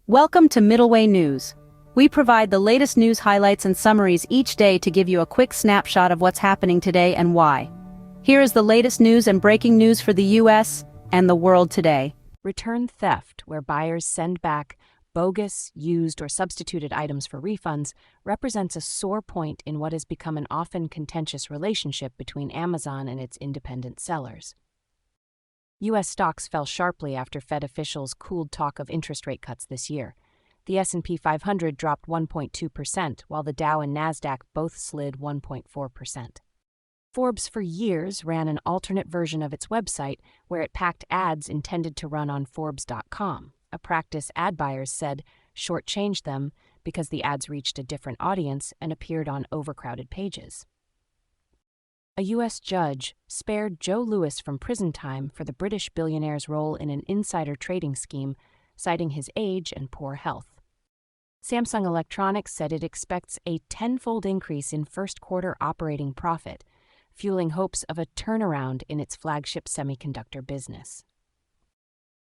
Welcome to Middleway News. We provide the latest news highlights and summaries each day to give you a quick snapshot of what's happening today and why. Here is the latest news and breaking news for the US and the world today. Return theft, where buyers send back bogus, used, or substituted items for refunds, represents a sore point in what has become an often contentious relationship between Amazon and its independent sellers. U.S. stocks fell sharply after Fed officials cooled talk of interest rate cuts this year. The S&P 500 dropped 1.2%, while the Dow and Nasdaq both slid 1.4%. Forbes for years ran an alternate version of its website where it packed ads intended to run on Forbes.com, a practice ad buyers said shortchanged them because the ads reached a different audience and appeared on overcrowded pages. A U.S. judge spared Joe Lewis from prison time for the British billionaire's role in an insider trading scheme, citing his age and poor health. Samsung Electronics said it expects a tenfold increase in first-quarter operating profit, fueling hopes of a turnaround in its flagship semiconductor business.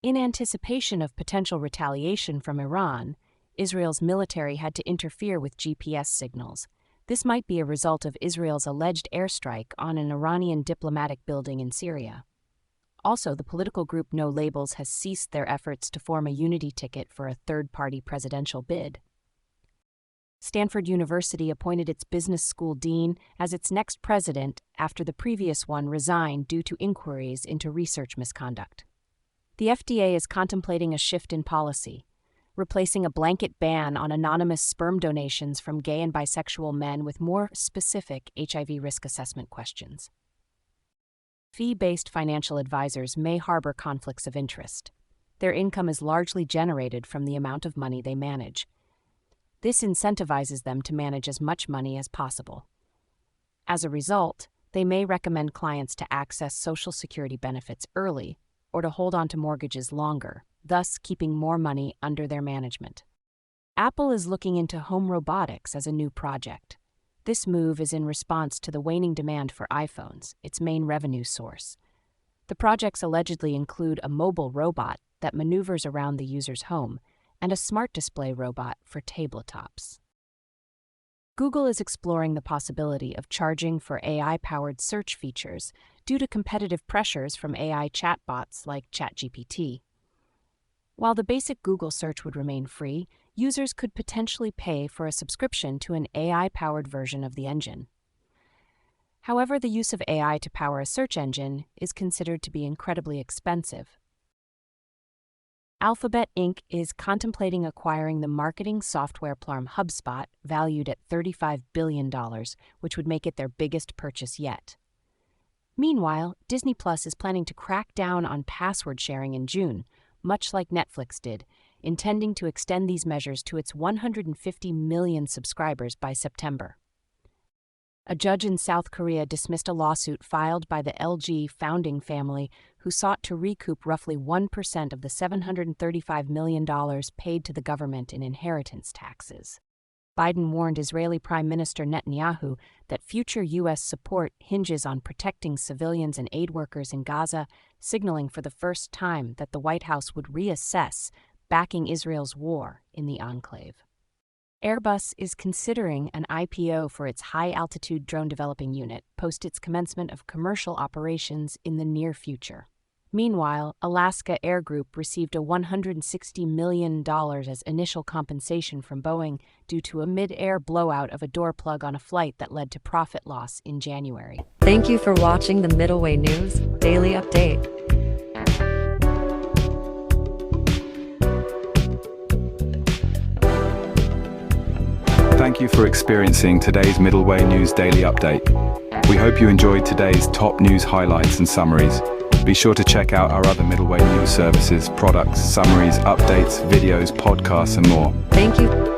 In anticipation of potential retaliation from Iran, Israel's military had to interfere with GPS signals. This might be a result of Israel's alleged airstrike on an Iranian diplomatic building in Syria. Also, the political group No Labels has ceased their efforts to form a unity ticket for a third-party presidential bid. Stanford University appointed its business school dean as its next president after the previous one resigned due to inquiries into research misconduct. The FDA is contemplating a shift in policy, replacing a blanket ban on anonymous sperm donations from gay and bisexual men with more specific HIV risk assessment questions. Fee-based financial advisors may harbor conflicts of interest. Their income is largely generated from the amount of money they manage. This incentivizes them to manage as much money as possible. As a result, they may recommend clients to access Social Security benefits early or to hold on to mortgages longer, thus keeping more money under their management. Apple is looking into home robotics as a new project. This move is in response to the waning demand for iPhones, its main revenue source. The projects allegedly include a mobile robot that maneuvers around the user's home and a smart display robot for tabletops. Google is exploring the possibility of charging for AI-powered search features due to competitive pressures from AI chatbots like ChatGPT. While the basic Google search would remain free, users could potentially pay for a subscription to an AI-powered version of the engine. However, the use of AI to power a search engine is considered to be incredibly expensive. Alphabet Inc. is contemplating acquiring the marketing software platform HubSpot, valued at $35 billion, which would make it their biggest purchase yet. Meanwhile, Disney Plus is planning to crack down on password sharing in June, much like Netflix did, intending to extend these measures to its 150 million subscribers by September. A judge in South Korea dismissed a lawsuit filed by the LG founding family who sought to recoup roughly 1% of the $735 million paid to the government in inheritance taxes. Biden warned Israeli Prime Minister Netanyahu that future U.S. support hinges on protecting civilians and aid workers in Gaza, signaling for the first time that the White House would reassess backing Israel's war in the enclave. Airbus is considering an IPO for its high-altitude drone developing unit post its commencement of commercial operations in the near future. Meanwhile, Alaska Air Group received a $160 million as initial compensation from Boeing due to a mid-air blowout of a door plug on a flight that led to profit loss in January. Thank you for watching the Middleway News Daily Update. Thank you for experiencing today's Middleway News Daily Update. We hope you enjoyed today's top news highlights and summaries. Be sure to check out our other Middleway News services, products, summaries, updates, videos, podcasts, and more. Thank you.